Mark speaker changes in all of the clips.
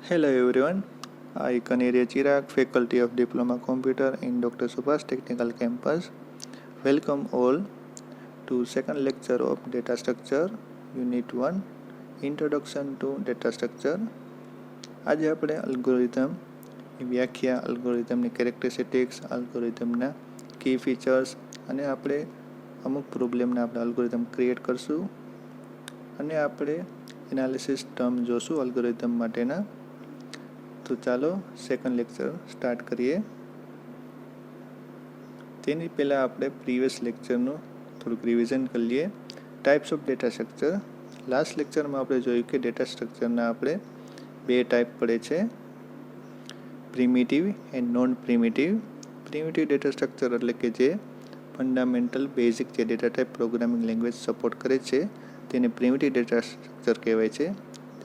Speaker 1: Hello everyone, I Kaneria Chirag, Faculty of Diploma Computer in Dr. Subhash Technical Campus. Welcome all to second lecture of Data Structure, Unit 1, Introduction to Data Structure. આજે આપણે અલ્ગોરિધમની વ્યાખ્યા, અલ્ગોરિધમની characteristics, અલ્ગોરિધમના કી features અને આપણે અમુક પ્રોબ્લેમના આપણે algorithm create કરશું અને આપણે એનાલિસિસ ટર્મ જોશું અલ્ગોરિધમ માટેના. તો ચાલો સેકન્ડ લેક્ચર સ્ટાર્ટ કરીએ. તેની પહેલાં આપણે પ્રીવિયસ લેક્ચરનું થોડુંક રિવિઝન કરી લઈએ. Types of data structure. Last લેક્ચરમાં આપણે જોયું કે ડેટા સ્ટ્રક્ચરના આપણે બે ટાઈપ પડે છે, primitive and non primitive. Primitive data structure એટલે કે જે ફંડામેન્ટલ બેઝિક જે data type programming language support કરે છે તેને પ્રિમિટિવ ડેટા સ્ટ્રક્ચર કહેવાય છે.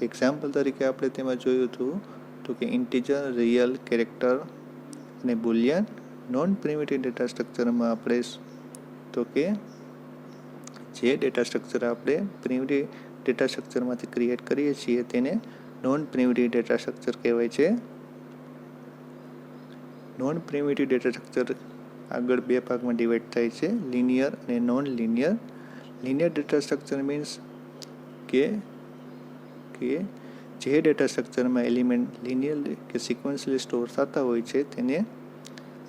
Speaker 1: એક્ઝામ્પલ તરીકે આપણે તેમાં જોયું હતું તો કે ઇન્ટીજર, રિયલ, કેરેક્ટર અને બુલિયન. નોન પ્રિમિટિવ ડેટા સ્ટ્રક્ચરમાં આપણે તો કે જે ડેટા સ્ટ્રક્ચર આપણે પ્રિમિટિવ ડેટા સ્ટ્રક્ચરમાંથી ક્રિએટ કરીએ છીએ તેને નોન પ્રિમિટિવ ડેટા સ્ટ્રક્ચર કહેવાય છે. નોન પ્રિમિટિવ ડેટા સ્ટ્રક્ચર આગળ બે ભાગમાં ડિવાઈડ થાય છે, લિનિયર અને non linear. Linear data structure means કે જે ડેટા સ્ટ્રક્ચરમાં એલિમેન્ટ લિનિયર કે સિક્વન્શિયલી સ્ટોર થતા હોય છે તેને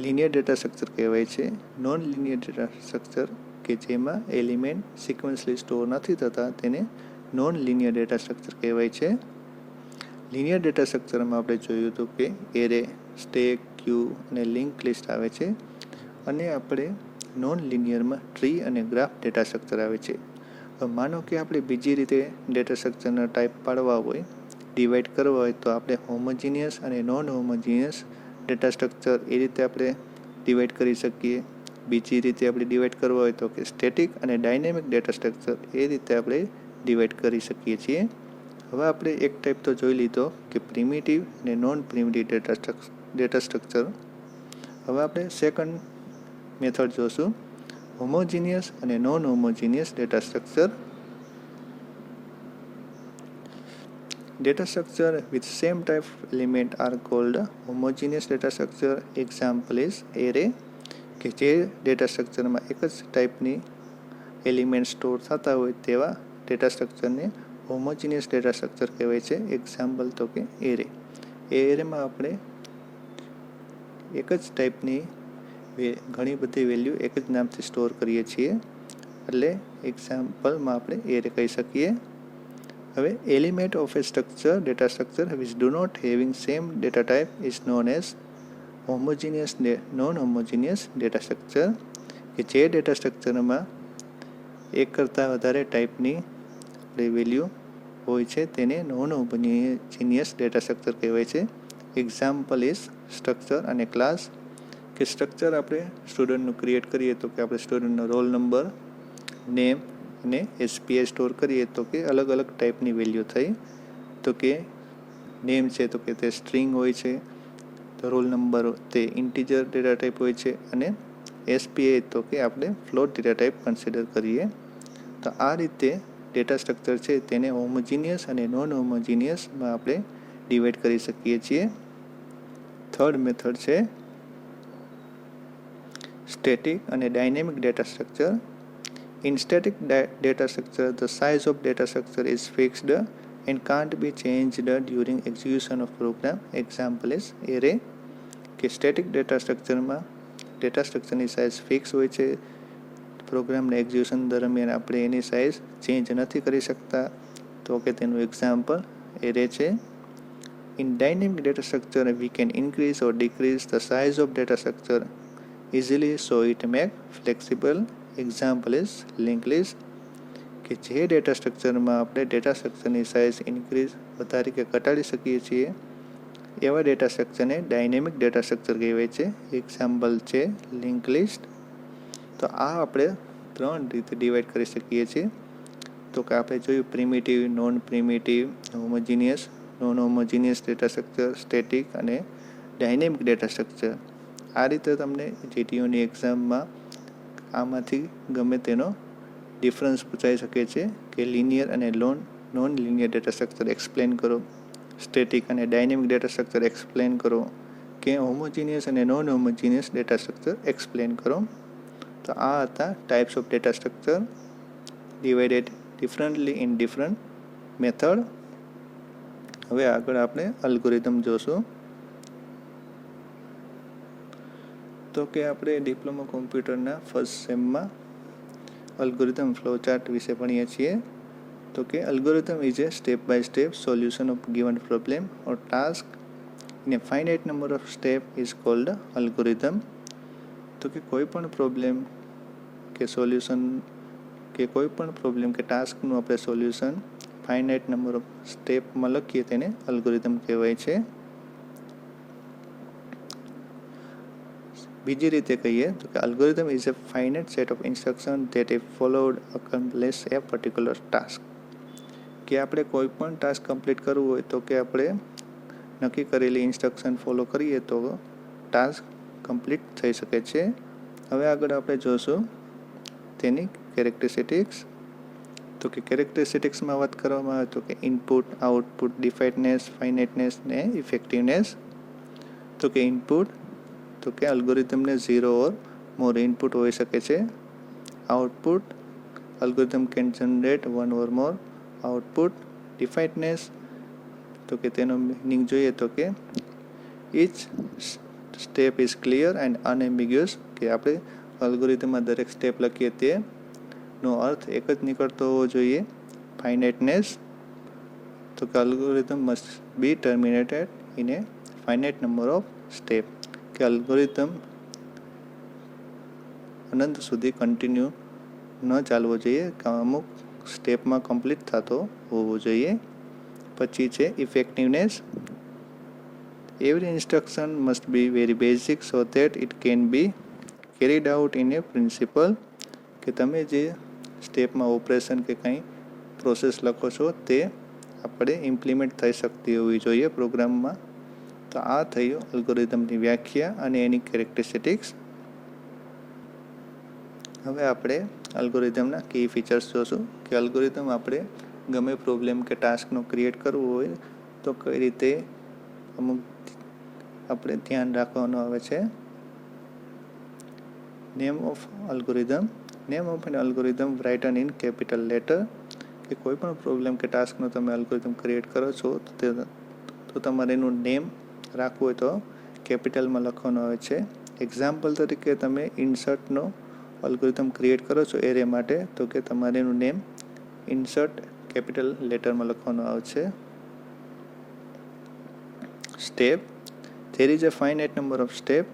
Speaker 1: લિનિયર ડેટા સ્ટ્રક્ચર કહેવાય છે. નોન લિનિયર ડેટા સ્ટ્રક્ચર કે જેમાં એલિમેન્ટ સિક્વન્શિયલી સ્ટોર નથી થતા તેને નોન લિનિયર ડેટા સ્ટ્રક્ચર કહેવાય છે. લિનિયર ડેટા સ્ટ્રક્ચરમાં આપણે જોયું હતું કે એરે, સ્ટેક, ક્યુ અને લિંક લિસ્ટ આવે છે અને આપણે નોન લિનિયરમાં ટ્રી અને ગ્રાફ ડેટા સ્ટ્રક્ચર આવે છે. માનો કે આપણે બીજી રીતે ડેટા સ્ટ્રક્ચરના ટાઈપ પાડવા હોય, ડિવાઈડ કરવા હોય તો આપણે હોમોજીનિયસ અને નોન હોમોજીનિયસ ડેટા સ્ટ્રક્ચર એ રીતે આપણે ડિવાઈડ કરી શકીએ. બીજી રીતે આપણે ડિવાઈડ કરવા હોય તો કે સ્ટેટિક અને ડાયનેમિક ડેટા સ્ટ્રક્ચર એ રીતે આપણે ડિવાઈડ કરી શકીએ છીએ. હવે આપણે એક ટાઈપ તો જોઈ લીધો કે પ્રિમિટિવ અને નોન પ્રિમિટિવ ડેટા સ્ટ્રક્ચર. હવે આપણે સેકન્ડ મેથડ જોશું, હોમોજીનિયસ અને non homogeneous data structure. Data structure with same type element are called homogeneous data structure. Example is array કે જે ડેટા સ્ટ્રક્ચરમાં એક જ ટાઈપની એલિમેન્ટ સ્ટોર થતા હોય તેવા ડેટા સ્ટ્રક્ચરને હોમોજીનિયસ ડેટા સ્ટ્રક્ચર કહેવાય છે. એક્ઝામ્પલ તો કે એરે. એરેમાં આપણે એક જ ટાઈપની ઘણી બધી વેલ્યુ એક જ નામથી સ્ટોર કરીએ છીએ એટલે એક્ઝામ્પલમાં આપણે એરે કહી શકીએ. હવે element of a structure data structure which do not having same data type is known as homogeneous non homogeneous data structure. કે જે ડેટા સ્ટ્રક્ચરમાં એક કરતાં વધારે ટાઈપની વેલ્યુ હોય છે તેને નોન હોમોજીનિયસ ડેટા સ્ટ્રક્ચર કહેવાય છે. એક્ઝામ્પલ ઇઝ સ્ટ્રક્ચર અને ક્લાસ. કે સ્ટ્રક્ચર આપણે સ્ટુડન્ટનું ક્રિએટ કરીએ તો કે આપણે સ્ટુડન્ટનો રોલ નંબર, નેમ અને એસપીઆઈ સ્ટોર કરીએ તો કે અલગ અલગ ટાઈપની વેલ્યુ થઈ. તો કે નેમ છે તો કે તે સ્ટ્રિંગ હોય છે, તો રોલ નંબર તે ઇન્ટીજર ડેટા ટાઈપ હોય છે અને એસપીઆઈ તો કે આપણે ફ્લોટ ડેટા ટાઈપ કન્સિડર કરીએ. તો આ રીતે ડેટા સ્ટ્રક્ચર છે તેને હોમોજીનિયસ અને નોન હોમોજીનિયસમાં આપણે ડિવાઈડ કરી શકીએ છીએ. થર્ડ મેથડ છે સ્ટેટિક અને dynamic data structure. In static data structure, the size of data structure is fixed and can't be changed during execution of program. Example is array. કે static data સ્ટ્રક્ચરમાં data સ્ટ્રક્ચરની size fix હોય છે, પ્રોગ્રામના execution દરમિયાન આપણે એની size change નથી કરી શકતા તો કે તેનું એક્ઝામ્પલ એરે છે. In dynamic data structure, we can increase or decrease the size of data structure easily so it make flexible. Example is link list. કે જે ડેટા સ્ટ્રક્ચરમાં આપણે ડેટા સ્ટ્રક્ચરની સાઇઝ ઇન્ક્રીઝ વધારી કે ઘટાડી શકીએ છીએ એવા ડેટા સ્ટ્રક્ચરને ડાયનેમિક ડેટા સ્ટ્રક્ચર કહેવાય છે. એક્ઝામ્પલ છે લિંક લિસ્ટ. તો આ આપણે ત્રણ રીતે ડિવાઈડ કરી શકીએ છીએ. તો કે આપણે જોયું primitive, non primitive, homogeneous, non homogeneous data structure, static અને ડાયનેમિક ડેટા સ્ટ્રક્ચર. આ રીતે તમને જીટીયુની એક્ઝામમાં આમાંથી ગમે તેનો ડિફરન્સ પૂછાઈ શકે છે કે લિનિયર અને non linear data structure explain કરો. સ્ટેટિક અને ડાયનેમિક ડેટા સ્ટ્રક્ચર એક્સપ્લેન કરો, કે હોમોજીનિયસ અને non homogeneous data structure explain કરો. તો આ હતા types of data structure divided differently in different method. હવે આગળ આપણે અલ્ગોરિધમ જોશું. તો કે આપણે ડિપ્લોમા કોમ્પ્યુટરના ફર્સ્ટ સેમમાં અલ્ગોરિધમ ફ્લોચાર્ટ વિશે ભણીએ છીએ. તો કે algorithm is a step by step solution of given problem or task in A finite number of step is called algorithm. તો કે કોઈ પણ પ્રોબ્લેમ કે સોલ્યુશન કે કોઈ પણ પ્રોબ્લેમ કે ટાસ્કનું આપણે સોલ્યુશન ફાઇનાઇટ નંબર ઓફ સ્ટેપમાં લખીએ તેને અલ્ગોરિધમ કહેવાય છે. બીજી રીતે કહીએ તો કે algorithm is a finite set of instruction that if followed accomplish a particular task. કે આપણે કોઈ પણ ટાસ્ક કમ્પ્લીટ કરવું હોય તો કે આપણે નક્કી કરેલી ઇન્સ્ટ્રક્શન ફોલો કરીએ તો ટાસ્ક કમ્પ્લીટ થઈ શકે છે. હવે આગળ આપણે જોશું તેની કેરેક્ટરિસ્ટિક્સ. તો કે કેરેક્ટરિસ્ટિક્સમાં વાત કરવામાં આવે તો કે ઇનપુટ, આઉટપુટ, ડિફાઇનેસ, ફાઇનાઇટનેસ ને ઇફેક્ટિવનેસ. તો કે ઇનપુટ તો કે અલ્ગોરિધમને 0 ઓર મોર ઇનપુટ હોઈ શકે છે. Output algorithm can generate 1 or more output. Definiteness તો કે તેનો મિનિંગ જોઈએ તો કે each step is clear and unambiguous. કે આપણે અલ્ગોરિધમમાં દરેક સ્ટેપ લખીએ તેનો અર્થ એક જ નીકળતો હોવો જોઈએ. ફાઇનાઇટનેસ તો કે algorithm must be terminated in A finite number of step. કે અલ્ગોરિધમ અનંત સુધી કન્ટિન્યુ ન ચાલવો જોઈએ, કે અમુક સ્ટેપમાં કમ્પ્લીટ થતો હોવો જોઈએ. પછી છે effectiveness. Every instruction must be very basic so that it can be carried out in A principal. કે તમે જે સ્ટેપમાં ઓપરેશન કે કંઈ પ્રોસેસ લખો છો તે આપણે ઇમ્પ્લિમેન્ટ થઈ શકતી હોવી જોઈએ પ્રોગ્રામમાં. તો આ થયું અલ્ગોરિધમની વ્યાખ્યા અને એની કેરેક્ટરિસ્ટિક્સ. હવે આપણે અલ્ગોરિધમના કી ફીચર્સ જોશું. કે અલ્ગોરિધમ આપણે ગમે પ્રોબ્લેમ કે ટાસ્કનો ક્રિએટ કરવું હોય તો કઈ રીતે અમુક આપણે ધ્યાન રાખવાનું આવે છે. Name of algorithm. Name of an algorithm written in capital letter. કે કોઈ પણ પ્રોબ્લેમ કે ટાસ્કનો તમે અલ્ગોરિધમ ક્રિએટ કરો છો તો તમારે એનું નેમ રાખવું હોય તો કેપિટલમાં લખવાનું આવે છે. એક્ઝામ્પલ તરીકે તમે ઇન્સર્ટનો અલ્ગોરિધમ ક્રિએટ કરો છો એરે માટે તો કે તમારે એનું નેમ ઇન્સર્ટ કેપિટલ લેટરમાં લખવાનું આવે છે. Step. There is a finite number of step.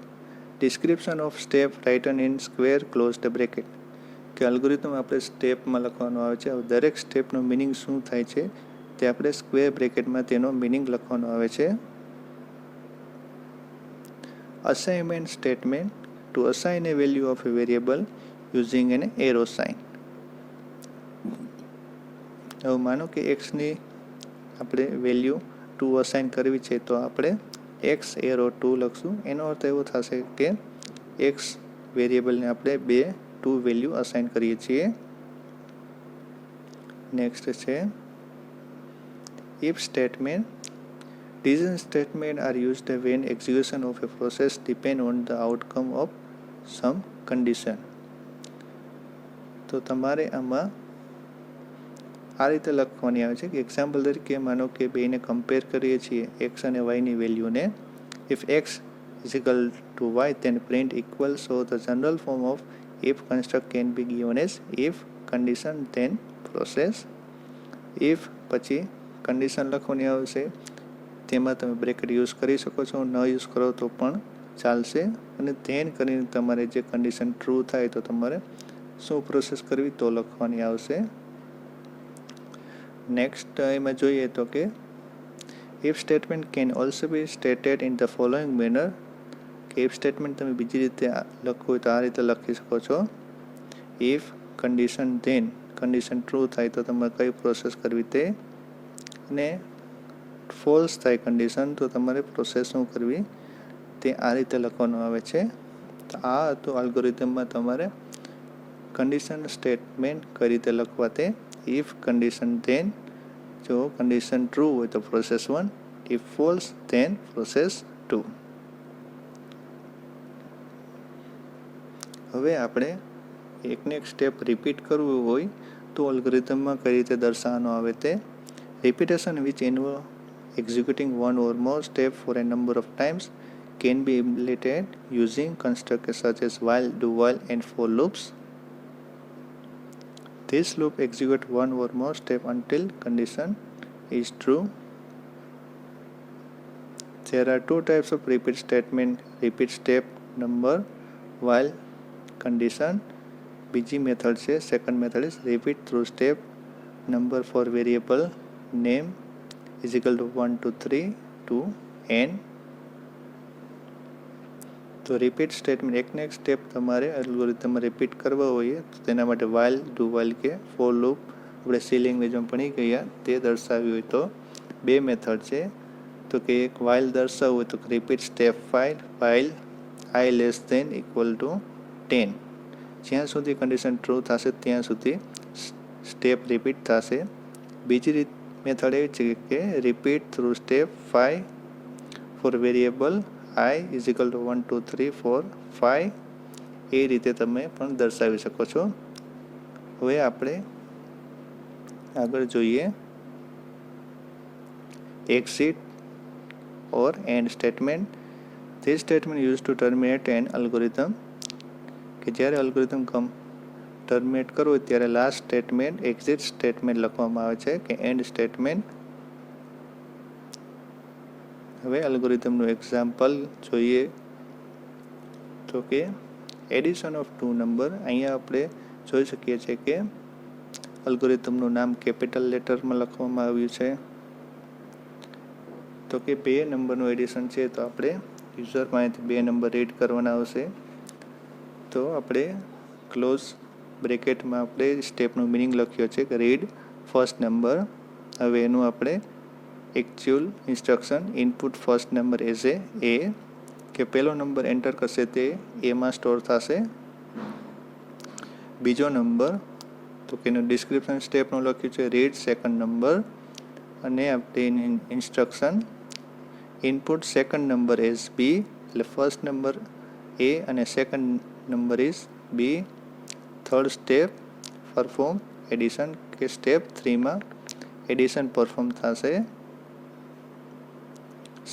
Speaker 1: Description of step written in square closed bracket. કે અલ્ગોરિધમ આપણે સ્ટેપમાં લખવાનું આવે છે. દરેક સ્ટેપનો મિનિંગ શું થાય છે તે આપણે સ્ક્વેર બ્રેકેટમાં તેનો મિનિંગ લખવાનો આવે છે. Assignment statement to assign a value of a variable using an arrow sign. હવે માનો કે એક્સની આપણે વેલ્યુ 2 અસાઇન કરવી છે તો આપણે એક્સ એરો 2 લખશું. એનો અર્થ એવો થશે કે એક્સ વેરિયેબલને આપણે 2 વેલ્યુ અસાઇન કરીએ છીએ. નેક્સ્ટ છે if statement. Decision statements are used when execution of a process depends on the outcome of some condition. તો તમારે આમાં આ રીતે લખવાની આવે છે કે એક્ઝામ્પલ તરીકે માનો કે બેને કમ્પેર કરીએ છીએ એક્સ અને વાયની વેલ્યુને. If X is equal to Y then print equal. so the general form of if construct can be given as if condition then process. if પછી કન્ડિશન લખવાની આવશે, તેમાં તમે બ્રેકેટ યુઝ કરી શકો છો, ન યુઝ કરો તો પણ ચાલશે. અને ધેન કરીને તમારે જે કન્ડિશન ટ્રુ થાય તો તમારે શું પ્રોસેસ કરવી તો લખવાની આવશે. નેક્સ્ટ એમાં જોઈએ તો કે if statement can also B stated in the following manner. કે ઇફ સ્ટેટમેન્ટ તમે બીજી રીતે લખવું હોય તો આ રીતે લખી શકો છો. If condition then condition true થાય તો તમારે કઈ પ્રોસેસ કરવી તે, અને ફોલ્સ થાય કન્ડિશન તો તમારે પ્રોસેસ શું કરવી તે આ રીતે લખવાનું આવે છે. આ હતું અલ્ગોરિધમમાં તમારે કન્ડિશન સ્ટેટમેન્ટ કઈ રીતે લખવા તે. ઇફ કન્ડિશન ધેન, જો કન્ડિશન ટ્રુ હોય તો process 1, If false, then process 2. હવે આપણે એકને એક સ્ટેપ રિપીટ કરવું હોય તો અલ્ગોરિધમમાં કઈ રીતે દર્શાવવાનું આવે તે repetition which involve executing one or more step for a number of times can be implemented using constructs such as while, do while and for loops. This loop executes one or more step until condition is true. There are two types of repeat statement: repeat step number while condition. બીજી method છે second method is repeat through step number for variable name is equal to 1 to 3 to n. તો repeat statement એકને એક step તમારે અલ્ગોરિધમમાં repeat કરવા હોય તો તેના માટે વાઇલ, ડુ વાઇલ કે ફોર લૂપ આપણે સી લેંગ્વેજમાં ભણી ગયા તે દર્શાવ્યું હોય તો બે મેથડ છે. તો કે એક વાઇલ દર્શાવવું હોય તો repeat step 5 while i less than equal to 10. જ્યાં સુધી કન્ડિશન ટ્રુ થશે ત્યાં સુધી સ્ટેપ રિપીટ થશે. બીજી રીત મેથડ એવી છે કે repeat through step 5 for variable i is equal to 1 2 3 4 5. એ રીતે તમે પણ દર્શાવી શકો છો. હવે આપણે આગળ જોઈએ exit or end statement. This statement used to terminate an algorithm. કે જ્યારે અલ્ગોરિધમ ટર્મિનેટ કરવું હોય ત્યારે લાસ્ટ સ્ટેટમેન્ટ એક્ઝિટ સ્ટેટમેન્ટ લખવામાં આવે છે કે એન્ડ સ્ટેટમેન્ટ. હવે અલ્ગોરિધમનું એક્ઝામ્પલ જોઈએ તો કે એડિશન ઓફ ટુ નંબર. અહીંયા આપણે જોઈ શકીએ છીએ કે અલ્ગોરિધમનું નામ કેપિટલ લેટરમાં લખવામાં આવ્યું છે. તો કે બે નંબરનું એડિશન છે તો આપણે યુઝર પાસેથી બે નંબર રીડ કરવાના આવશે. તો આપણે ક્લોઝ બ્રેકેટમાં આપણે સ્ટેપનું મિનિંગ લખ્યો છે કે રીડ ફર્સ્ટ નંબર. હવે એનું આપણે actual instruction input first number as એ કે પહેલો નંબર એન્ટર કરશે તે એમાં સ્ટોર થશે. બીજો નંબર તો કે એનું ડિસ્ક્રિપ્શન સ્ટેપનું લખ્યું છે રીડ સેકન્ડ નંબર અને આપણે instruction input second number as B એટલે ફર્સ્ટ નંબર એ અને second number is B. Third step perform addition કે સ્ટેપ 3માં એડિશન પરફોર્મ થશે.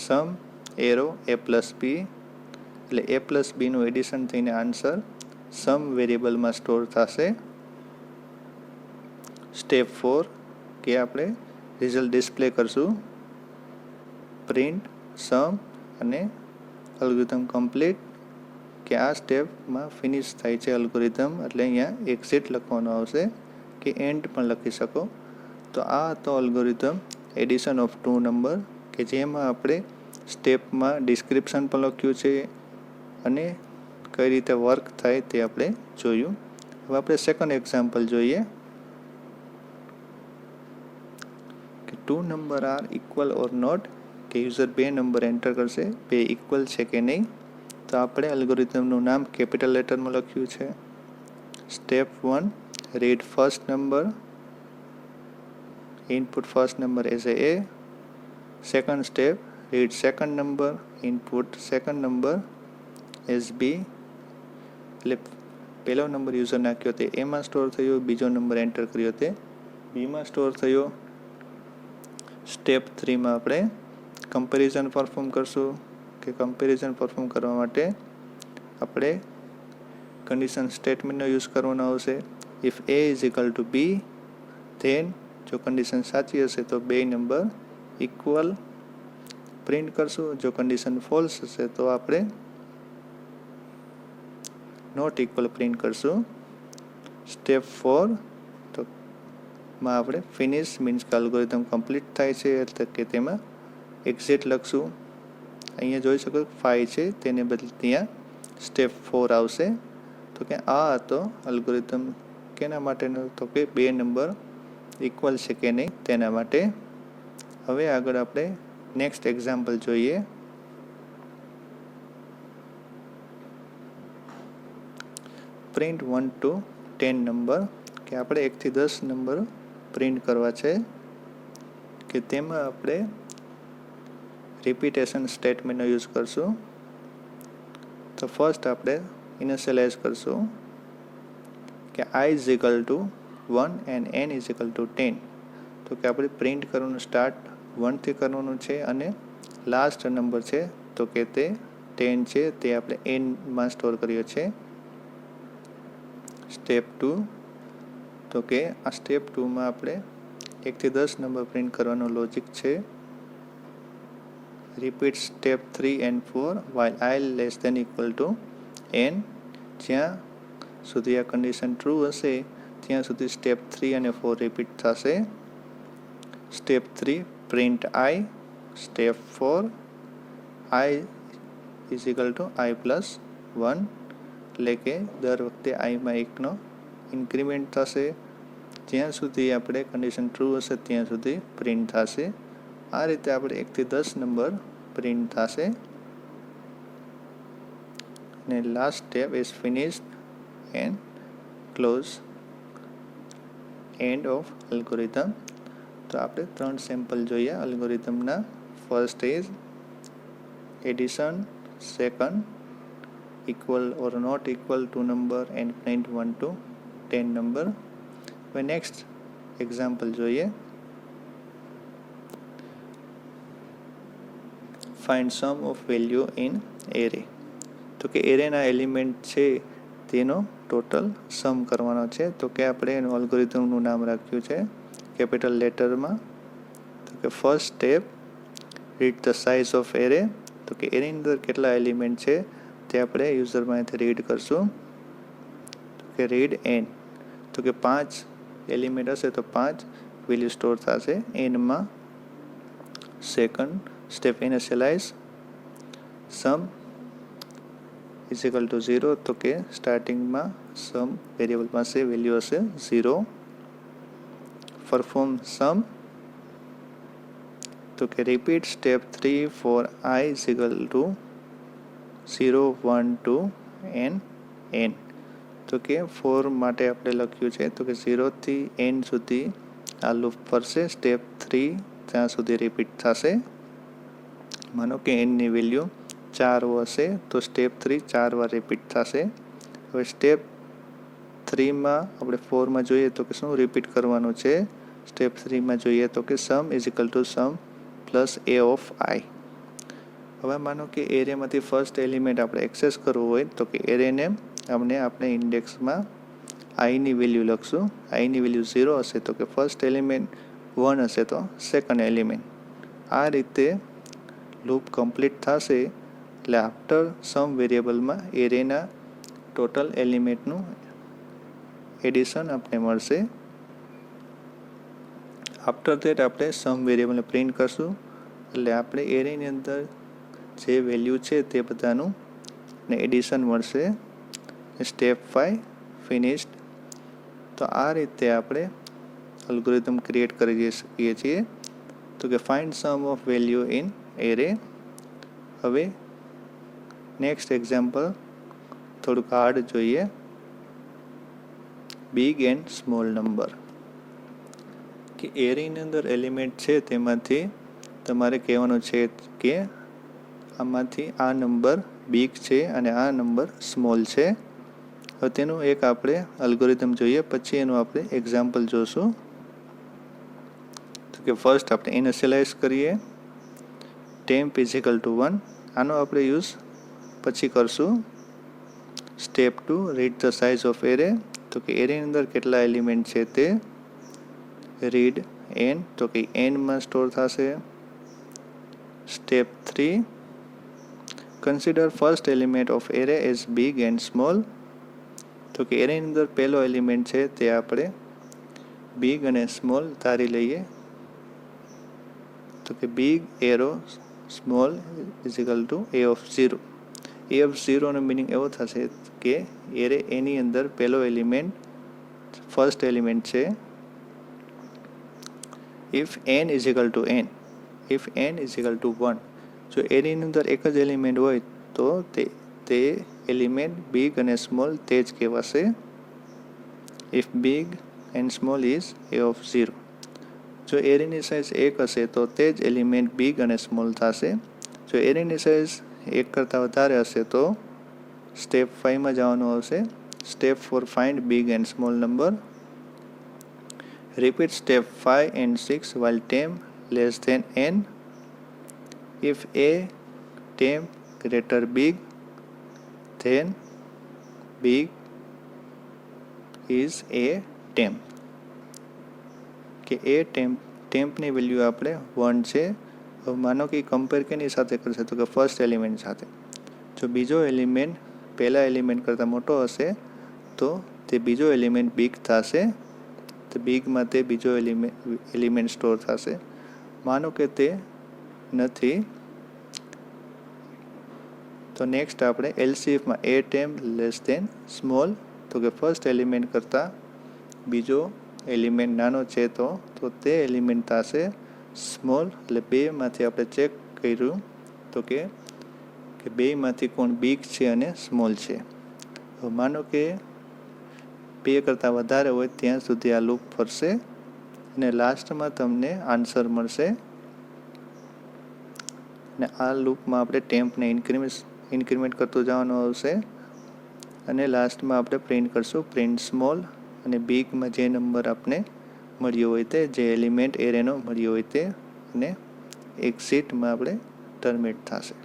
Speaker 1: Sum arrow A plus B એટલે એ પ્લસ બીનું એડિશન થઈને આન્સર સમ વેરિયેબલમાં સ્ટોર થશે. સ્ટેપ 4 કે આપણે રિઝલ્ટ ડિસ્પ્લે કરશું. પ્રિન્ટ સમ અને અલ્ગોરિધમ કમ્પ્લીટ કે આ સ્ટેપમાં ફિનિશ થાય છે અલ્ગોરિધમ એટલે અહીંયા એક્ઝિટ લખવાનું આવશે કે એન્ડ પણ લખી શકો. તો આ હતો algorithm addition of two number કે જેમાં આપણે સ્ટેપમાં ડિસ્ક્રિપ્શન પણ લખ્યું છે અને કઈ રીતે વર્ક થાય તે આપણે જોયું. હવે આપણે સેકન્ડ એક્ઝામ્પલ જોઈએ કે two number are equal or not કે યુઝર બે નંબર એન્ટર કરશે બે ઇક્વલ છે કે નહીં. તો આપણે અલ્ગોરિધમનું નામ કેપિટલ લેટરમાં લખ્યું છે. Step 1 read first number input first number as A. Second step read second number input second number as B એટલે પહેલો નંબર યુઝર નાખ્યો તે એમાં સ્ટોર થયો, બીજો નંબર એન્ટર કર્યો તે બીમાં સ્ટોર થયો. સ્ટેપ 3માં આપણે કમ્પેરિઝન પરફોર્મ કરશું કે કમ્પેરિઝન પરફોર્મ કરવા માટે આપણે કન્ડિશન સ્ટેટમેન્ટનો યુઝ કરવાનો આવશે. If A is equal to B then જો કન્ડિશન સાચી હશે તો બે નંબર ઇક્વલ પ્રિન્ટ કરશું. જો કન્ડિશન ફોલ્સ હશે તો આપણે નોટ ઇક્વલ પ્રિન્ટ કરશું. સ્ટેપ 4 તો માં આપણે ફિનિશ મીન્સ કે અલ્ગોરિધમ કમ્પ્લીટ થાય છે એટલે કે તેમાં એક્ઝિટ લખશું. અહીંયા જોઈ શકો 5 છે તેને બદલે ત્યાં સ્ટેપ 4 આવશે. તો કે આ હતો અલ્ગોરિધમ કેના માટેનો તો કે બે નંબર ઇક્વલ છે કે નહીં તેના માટે. હવે આગળ આપણે નેક્સ્ટ એક્ઝામ્પલ જોઈએ. પ્રિન્ટ 1 to 10 નંબર કે આપણે 1 થી 10 નંબર પ્રિન્ટ કરવા છે કે તેમાં આપણે रिपीटेशन स्टेटमेंटનો યુઝ કરશું. તો ફર્સ્ટ આપણે ઇનિશિયલાઇઝ કરશું કે I is equal to 1 and n is equal to 10. તો કે આપણે પ્રિન્ટ કરવાનું સ્ટાર્ટ 1 થી કરવાનું છે અને લાસ્ટ નંબર છે તો કે તે 10 છે, તે આપણે n માં સ્ટોર કર્યો છે. સ્ટેપ 2 તો કે આ સ્ટેપ 2 માં આપણે 1 થી 10 નંબર પ્રિન્ટ કરવાનો લોજિક છે. Repeat step 3 and 4 while I less than equal to n. જ્યાં સુધી આ કન્ડિશન ટ્રુ હશે ત્યાં સુધી સ્ટેપ 3 અને 4 રિપીટ થશે. Step 3 print I. Step 4 I is equal to I plus 1, એટલે કે દર વખતે I માં 1નો ઇન્ક્રીમેન્ટ થશે. જ્યાં સુધી આપણે કન્ડિશન ટ્રુ હશે ત્યાં સુધી પ્રિન્ટ થશે. આ રીતે આપણે 1 થી 10 નંબર પ્રિન્ટ થશે. અને last step is finished and close end of algorithm. તો આપણે 3 સેમ્પલ જોઈએ અલ્ગોરિધમના. First is addition, second equal or not equal to number and print 1 to 10 number. હવે નેક્સ્ટ એક્ઝામ્પલ જોઈએ. Find sum of value in array. તો કે એરેના element છે તેનો ટોટલ સમ કરવાનો છે. તો કે આપણે એનું અલ્ગોરિધમનું નામ રાખ્યું છે કેપિટલ લેટરમાં. તો કે first step read the size of array. તો કે એની અંદર કેટલા એલિમેન્ટ છે તે આપણે યુઝરમાંથી રીડ કરશું. તો કે રીડ n. તો કે 5 એલિમેન્ટ હશે તો 5 વેલ્યુ સ્ટોર થશે n માં. Second step initialise sum is equal to 0. તો કે સ્ટાર્ટિંગમાં સમ વેરિયેબલ પાસે વેલ્યુ હશે 0. Perform sum. તો કે repeat step 3 for I is equal to 0, 1, 2 and n. તો કે 4 માટે આપણે લખ્યું છે તો કે 0 થી n સુધી આ લૂપ ફરશે. સ્ટેપ 3 ત્યાં સુધી રિપીટ થશે. માનો કે n ની વેલ્યુ 4 હશે તો સ્ટેપ 3 4 વાર રિપીટ થશે. હવે સ્ટેપ 3 માં આપણે 4 માં જોઈએ તો કે શું રિપીટ કરવાનું છે. સ્ટેપ 3 માં જોઈએ તો કે sum is equal to sum plus a of I. હવે માનો કે એરેમાંથી ફર્સ્ટ એલિમેન્ટ આપણે એક્સેસ કરવું હોય તો કે એરેને આપણે ઇન્ડેક્સમાં I ની વેલ્યુ લખશું. I ની વેલ્યુ 0 હશે તો કે ફર્સ્ટ એલિમેન્ટ, 1 હશે તો સેકન્ડ એલિમેન્ટ. આ રીતે લૂપ કમ્પ્લીટ થશે. એટલે આફ્ટર સમ વેરિયેબલમાં એરેના ટોટલ એલિમેન્ટનું એડિશન આપણે મળશે. આફ્ટર ધેટ આપણે સમ વેરિયેબલને પ્રિન્ટ કરશું. એટલે આપણે એરેની અંદર જે વેલ્યુ છે તે બધાનું ને એડિશન મળશે. Step 5 finished. તો આ રીતે આપણે અલ્ગોરિધમ ક્રિએટ કરી શકીએ છીએ. તો કે find sum of value in array. હવે નેક્સ્ટ એક્ઝામ્પલ થોડુંક હાર્ડ જોઈએ. Big and small number. કે એરેની અંદર એલિમેન્ટ છે તેમાંથી તમારે કહેવાનું છે કે આમાંથી આ નંબર બિગ છે અને આ નંબર સ્મોલ છે. હવે તેનું એક આપણે અલ્ગોરિધમ જોઈએ પછી એનું આપણે એક્ઝામ્પલ જોશું. તો કે ફર્સ્ટ આપણે ઇનિશિયલાઇઝ કરીએ. Temp is equal to 1. આનો આપણે યુઝ પછી કરશું. Step 2 read the size of array. તો કે એરેની અંદર કેટલા એલિમેન્ટ છે તે રીડ n. તો કે n માં સ્ટોર થશે. Step 3 consider first element of array as big and small. તો કે એરેની અંદર પહેલો એલિમેન્ટ છે તે આપણે બિગ અને સ્મોલ ધારી લઈએ. તો કે big arrow small is equal to a of 0. a of 0 નો મિનિંગ એવો થશે કે એરે એની અંદર પહેલો એલિમેન્ટ ફર્સ્ટ એલિમેન્ટ છે. If n is equal to n. If n is equal to 1. જો એરેની અંદર એક જ એલિમેન્ટ હોય તો તે એલિમેન્ટ બિગ અને સ્મોલ તે જ કહેવાશે. If big and small is a of 0. જો એરેની સાઇઝ 1 હશે તો તે જ એલિમેન્ટ બિગ અને સ્મોલ થશે. જો એરેની સાઇઝ 1 કરતાં વધારે હશે તો સ્ટેપ 5માં જવાનું આવશે. Step 4 find big and small number. Repeat step 5 and 6 while temp less than n. If a temp greater big, then big is a temp. કે એ ટેમ્પની વેલ્યુ આપણે 1 છે. હવે માનો કે કમ્પેર કેની સાથે કરશે તો કે ફર્સ્ટ એલિમેન્ટ સાથે. જો બીજો એલિમેન્ટ પહેલા એલિમેન્ટ કરતાં મોટો હશે તો તે બીજો એલિમેન્ટ બિગ થશે. તો બિગમાં તે બીજો એલિમેન્ટ સ્ટોર થશે. માનો કે તે નથી તો નેક્સ્ટ આપણે એલસીએફમાં એ ટેમ્પ લેસ ધેન સ્મોલ, તો કે ફર્સ્ટ એલિમેન્ટ કરતાં બીજો એલિમેન્ટ નાનો છે તો તે એલિમેન્ટ થશે સ્મોલ. એટલે બેમાંથી આપણે ચેક કર્યું તો કે બેમાંથી કોણ બિગ છે અને સ્મોલ છે. હવે માનો કે 2 કરતાં વધારે હોય ત્યાં સુધી આ લૂપ ફરશે અને લાસ્ટમાં તમને આન્સર મળશે. અને આ લૂપમાં આપણે ટેમ્પને ઇન્ક્રીમેન્ટ કરતું જવાનું આવશે અને લાસ્ટમાં આપણે પ્રિન્ટ કરશું પ્રિન્ટ સ્મોલ. અને બિગમાં જે નંબર આપણે મળ્યો હોય તે, જે એલિમેન્ટ એરેનો મળ્યો હોય તે, અને એક્ઝિટમાં આપણે ટર્મિનેટ થશે.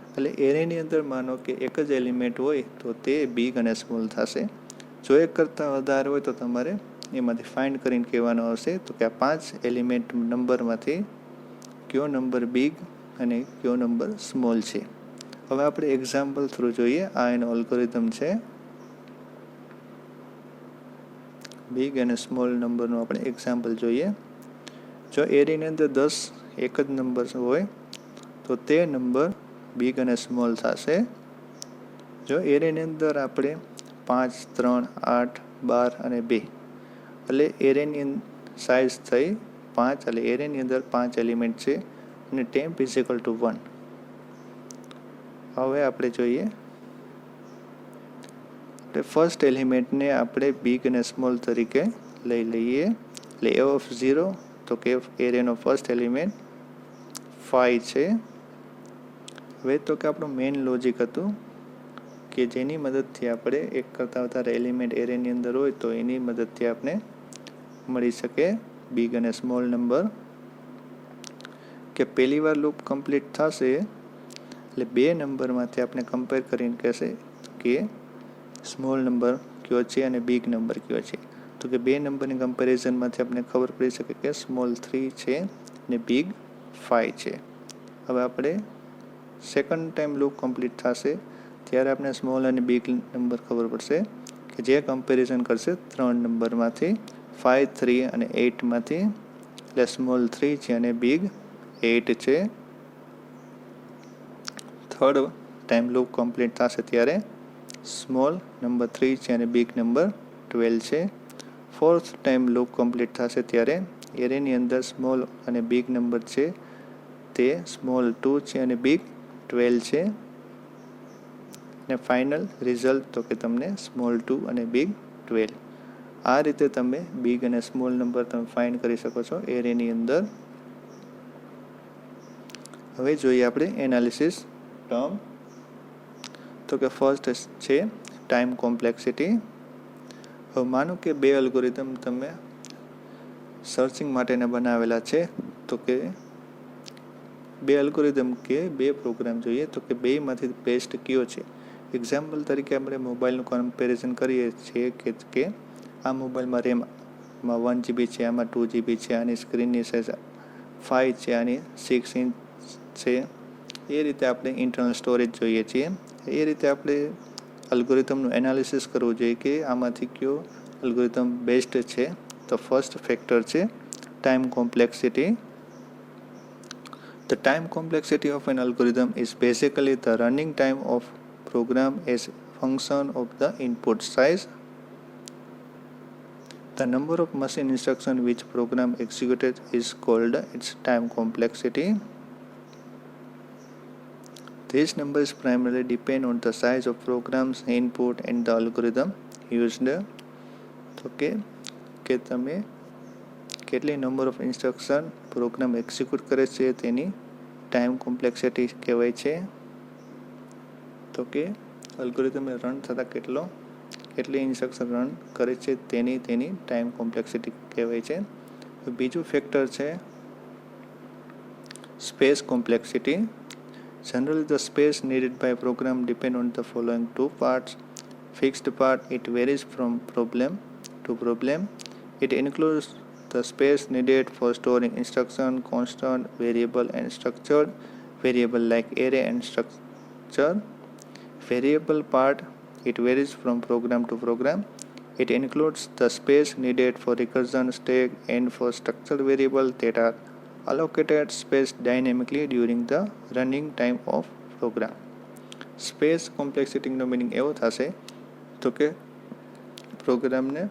Speaker 1: એટલે એરેની અંદર માનો કે એક જ એલિમેન્ટ હોય તો તે બિગ અને સ્મોલ થશે. જો 1 કરતાં વધારે હોય તો તમારે એમાંથી ફાઇન્ડ કરીને કહેવાનું આવશે તો કે આ 5 એલિમેન્ટ નંબરમાંથી કયો નંબર બિગ અને કયો નંબર સ્મોલ છે. હવે આપણે એક્ઝામ્પલ થ્રુ જોઈએ. આ એનો અલ્ગોરિધમ છે. બિગ અને સ્મોલ નંબરનું આપણે એક્ઝામ્પલ જોઈએ. જો એરેની અંદર 10 એક જ નંબર હોય તો તે નંબર બિગ અને સ્મોલ થશે. જો એરેની અંદર આપણે 5, 3, 8, 12 અને 2 એટલે એરેની સાઇઝ થઈ 5, એટલે એરેની અંદર 5 એલિમેન્ટ છે અને ટેમ્પ ઇઝ ઇક્વલ ટુ 1. હવે આપણે જોઈએ ફર્સ્ટ એલિમેન્ટને આપણે બિગ અને સ્મોલ તરીકે લઈ લઈએ. એટલે એ ઓફ 0 તો કે એરેનો ફર્સ્ટ એલિમેન્ટ 5 છે. હવે તો કે આપણું મેઇન લોજિક હતું કે જેની મદદથી આપણે 1 કરતાં વધારે એલિમેન્ટ એરેની અંદર હોય તો એની મદદથી આપણે મળી શકે બિગ અને સ્મોલ નંબર. કે પહેલી વાર લૂપ કમ્પ્લીટ થશે એટલે 2 નંબરમાંથી આપણે કમ્પેર કરીને કહેશે કે સ્મોલ નંબર કયો છે અને બિગ નંબર કયો છે. તો કે 2 નંબરની કમ્પેરિઝનમાંથી આપણે ખબર પડી શકે કે સ્મોલ 3 છે અને બિગ 5 છે. હવે આપણે સેકન્ડ ટાઈમ લૂપ કમ્પ્લીટ થશે ત્યારે આપણે સ્મોલ અને બિગ નંબર ખબર પડશે કે જે કમ્પેરિઝન કરશે 3 નંબરમાંથી 5, 3 અને 8માંથી. એટલે સ્મોલ 3 છે અને બિગ 8 છે. થર્ડ ટાઈમ લૂપ કમ્પ્લીટ થશે ત્યારે સ્મોલ નંબર 3 છે અને બિગ નંબર 12 છે. ફોર્થ ટાઈમ લૂપ કમ્પ્લીટ થશે ત્યારે એરેની અંદર સ્મોલ અને બિગ નંબર છે તે સ્મોલ 2 છે અને બિગ 12 છે. અને ફાઇનલ રિઝલ્ટ તો કે તમને સ્મોલ 2 અને બિગ 12. આ રીતે તમે બિગ અને સ્મોલ નંબર તમે ફાઇન્ડ કરી શકો છો એરેની અંદર. હવે જોઈએ આપણે એનાલિસિસ ટર્મ. તો કે ફર્સ્ટ છે ટાઈમ કોમ્પ્લેક્સિટી. હવે માનો કે 2 અલ્ગોરિધમ તમે સર્ચિંગ માટેના બનાવેલા છે તો કે 2 અલ્ગોરિધમ કે 2 પ્રોગ્રામ જોઈએ તો કે બેમાંથી બેસ્ટ કયો છે. એક્ઝામ્પલ તરીકે આપણે મોબાઈલનું કમ્પેરિઝન કરીએ છીએ કે આ મોબાઈલમાં રેમમાં 1 GB છે, આમાં 2 GB છે, આની સ્ક્રીનની સાઇઝ 5 છે, આની 6 ઇંચ છે. એ રીતે આપણે ઇન્ટરનલ સ્ટોરેજ જોઈએ છીએ. એ રીતે આપણે અલ્ગોરિધમનું એનાલિસિસ કરવું જોઈએ કે આમાંથી કયો અલ્ગોરિધમ બેસ્ટ છે. તો ફર્સ્ટ ફેક્ટર છે time complexity. The time complexity of an algorithm is basically the running time of program as a function of the input size. The number of machine instructions which program executed is called its time complexity. These numbers primarily depend on the size of programs input and the algorithm used. તો કે તમે કેટલી number of instruction program execute કરે છે તેની time complexity કહેવાય છે. તો કે અલ્ગોરિધમ રન થતાં કેટલી ઇન્સ્ટ્રક્શન રન કરે છે તેની ટાઈમ કોમ્પ્લેક્સિટી કહેવાય છે. બીજું ફેક્ટર છે space complexity. Generally, the space needed by a program depend on the following two parts. Fixed part, it varies from problem to problem. It includes the space needed for storing instruction, constant, variable and structured variable like array and structure. Variable part, it varies from program to program. It includes the space needed for recursion, stack and for structured variable that are allocated space dynamically during the running time of program. Space કોમ્પ્લેક્સિટીનો meaning એવો થશે તો કે પ્રોગ્રામને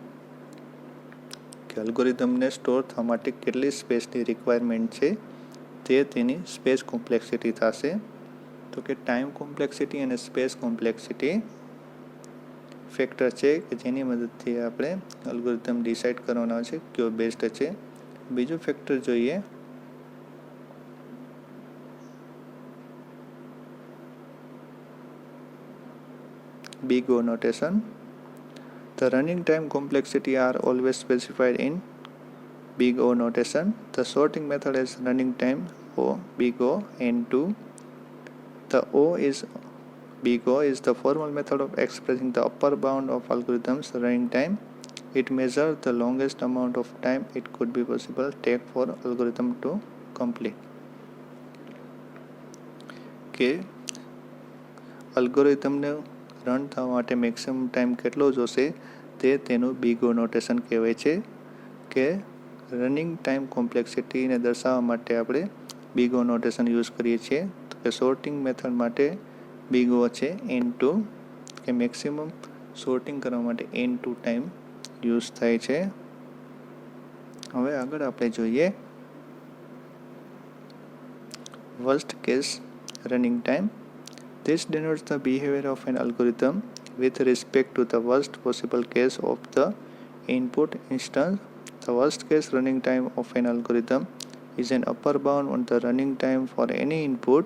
Speaker 1: કે અલ્ગોરિધમને store થવા માટે કેટલી સ્પેસની રિક્વાયરમેન્ટ છે તે તેની સ્પેસ કોમ્પ્લેક્સિટી થશે. તો કે ટાઈમ કોમ્પ્લેક્સિટી અને સ્પેસ કોમ્પ્લેક્સિટી ફેક્ટર છે કે જેની મદદથી આપણે અલ્ગોરિધમ ડિસાઇડ કરવાના છે કયો બેસ્ટ છે. બીજું ફેક્ટર જોઈએ Big O notation. The running time complexity are always specified in Big O notation. The sorting method has running time O, Big O, N2. The Big O is the formal method of expressing the upper bound of algorithm's running time. It measures the longest amount of time it could be possible take for algorithm to complete. કે અલ્ગોરિધમને run થવા માટે maximum time કેટલો જોશે તે તેનું big O notation કહેવાય છે. કે રનિંગ ટાઈમ કોમ્પ્લેક્સિટીને દર્શાવવા માટે આપણે બિગ ઓ નોટેશન યુઝ કરીએ છીએ. તો કે સોર્ટિંગ મેથડ માટે બિગ ઓ છે N2 કે મેક્સિમમ સોર્ટિંગ કરવા માટે N2 ટાઈમ યુઝ થાય છે. હવે આગળ આપણે જોઈએ worst case running time. This denotes the behavior of an algorithm with respect to the worst possible case of the input instance. The worst case running time of an algorithm is an upper bound on the running time for any input.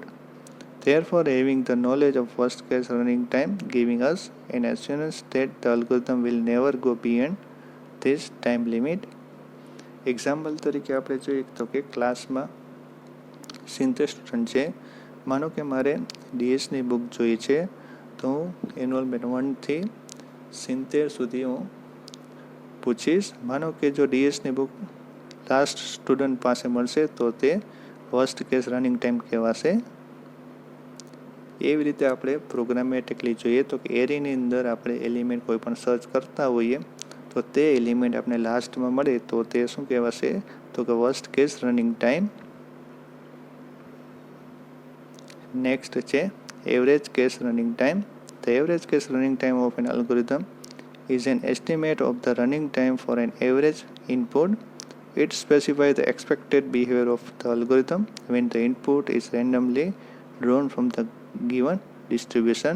Speaker 1: Therefore, having the knowledge of worst case running time giving us an assurance that the algorithm will never go beyond this time limit. Example તરીકે આપણે જોઈએ તો કે ક્લાસમાં 70 student છે. માનો કે મારે ડીએસની બુક જોઈએ છે તો હું એનરોલમેન્ટ 1 થી 70 સુધી હું પૂછીશ. માનો કે જો ડીએસની બુક લાસ્ટ સ્ટુડન્ટ પાસે મળશે તો તે વર્સ્ટ કેસ રનિંગ ટાઈમ કહેવાશે. એવી રીતે આપણે પ્રોગ્રામેટિકલી જોઈએ તો કે એરેની અંદર આપણે એલિમેન્ટ કોઈ પણ સર્ચ કરતા હોઈએ તો તે એલિમેન્ટ આપણે લાસ્ટમાં મળે તો તે શું કહેવાશે તો કે worst case running time. Next છે average case running time. The average case running time of an algorithm is an estimate of the running time for an average input. It specifies the expected behavior of the algorithm when the input is randomly drawn from the given distribution.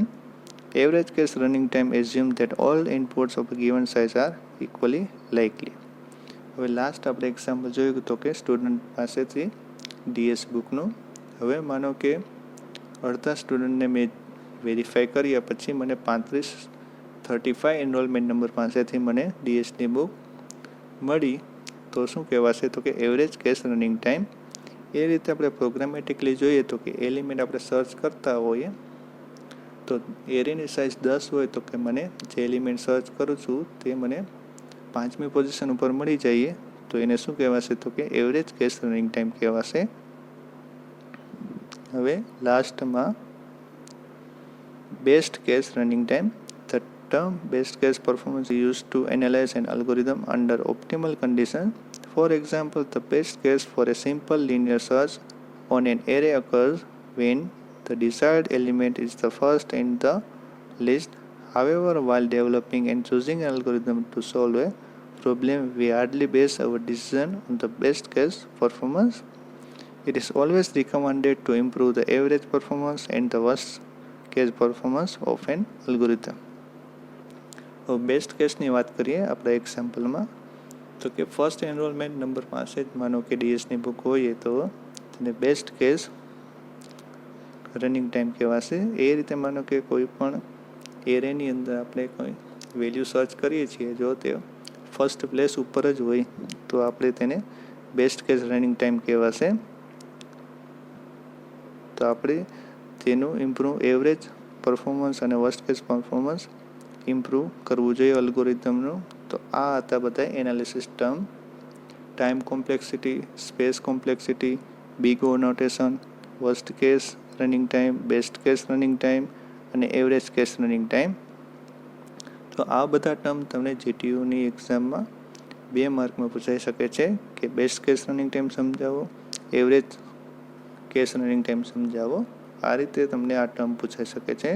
Speaker 1: Average case running time assumes that all inputs of a given size are equally likely. હવે last આપણે example જોયું તો કે student પાસેથી DS બુકનું. હવે માનો કે અડધા સ્ટુડન્ટને મેં વેરીફાઈ કર્યા પછી મને 35 એનરોલમેન્ટ નંબર પાસેથી મને ડીએસની બુક મળી તો શું કહેવાશે તો કે એવરેજ કેસ રનિંગ ટાઈમ. એ રીતે આપણે પ્રોગ્રામેટિકલી જોઈએ તો કે એલિમેન્ટ આપણે સર્ચ કરતા હોઈએ તો એરેની સાઇઝ 10 હોય તો કે મને જે એલિમેન્ટ સર્ચ કરું છું તે મને 5મી પોઝિશન ઉપર મળી જાય તો એને શું કહેવાશે તો કે એવરેજ કેસ રનિંગ ટાઈમ કહેવાશે. હવે લાસ્ટમાં best case running time. The term best case performance is used to analyze an algorithm under optimal conditions. For example, the best case for a simple linear search on an array occurs when the desired element is the first in the list. However, while developing and choosing an algorithm to solve a problem, we hardly base our decision on the best case performance. It is always recommended to improve the average performance and the worst case performance of an algorithm. Best કેસની વાત કરીએ આપણા એક્ઝામ્પલમાં તો કે first enrolment number પાસે જ માનો કે ડીએસની બુક હોય તો તેને બેસ્ટ કેસ રનિંગ ટાઈમ કહેવાશે. એ રીતે માનો કે કોઈ પણ એરેની અંદર આપણે કોઈ વેલ્યુ સર્ચ કરીએ છીએ, જો તે ફર્સ્ટ પ્લેસ ઉપર જ હોય તો આપણે તેને બેસ્ટ કેસ રનિંગ ટાઈમ કહેવાશે. તો આપણે તેનું એવરેજ પરફોર્મન્સ અને વર્સ્ટ કેસ પરફોર્મન્સ ઇમ્પ્રૂવ કરવું જોઈએ અલ્ગોરિધમનું. તો આ હતા બધા analysis term: time complexity, space complexity, big O notation, worst case running time, best case running time અને એવરેજ કેસ રનિંગ ટાઈમ. તો આ બધા ટર્મ તમને જીટીયુની એક્ઝામમાં 2 માર્કમાં પૂછાઈ શકે છે કે બેસ્ટ કેસ રનિંગ ટાઈમ સમજાવો, એવરેજ કેસ રનિંગ ટાઈમ સમજાવો. આ રીતે તમને આ ટર્મ પૂછાઈ શકે છે.